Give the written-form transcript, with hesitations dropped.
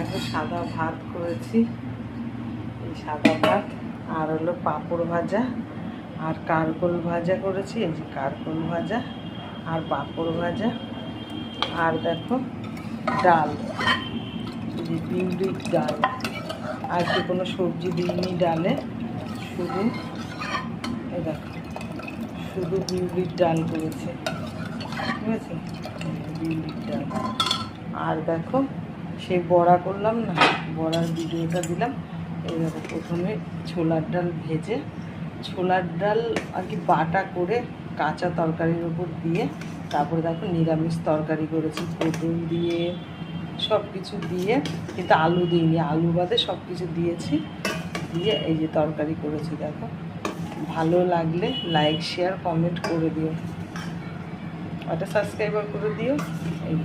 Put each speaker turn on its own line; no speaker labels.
দেখো সাদা ভাত করেছি, এই সাদা ভাত আর হলো পাঁপড় ভাজা আর কারকোল ভাজা করেছি, এই যে কারকোল ভাজা আর পাঁপড় ভাজা। আর দেখো ডাল, এই যে বিউলির ডাল, আর কি কোনো সবজি দিইনি ডালে, শুধু এই দেখো শুধু বিউলির ডাল করেছে, ঠিক আছে, বিউলির ডাল। আর দেখো সেই বড়া করলাম না, বড়ার ভিডিওটা দিলাম। এই দেখো প্রথমে ছোলার ডাল ভেজে, ছোলার ডাল আর কি বাটা করে কাঁচা তরকারির ওপর দিয়ে, তারপরে দেখো নিরামিষ তরকারি করেছি পটল দিয়ে, সব কিছু দিয়ে, কিন্তু আলু দিইনি, আলু বাদে সব কিছু দিয়েছি, দিয়ে এই যে তরকারি করেছি। দেখো ভালো লাগলে লাইক শেয়ার কমেন্ট করে দিও, ওটা সাবস্ক্রাইবার করে দিও। এই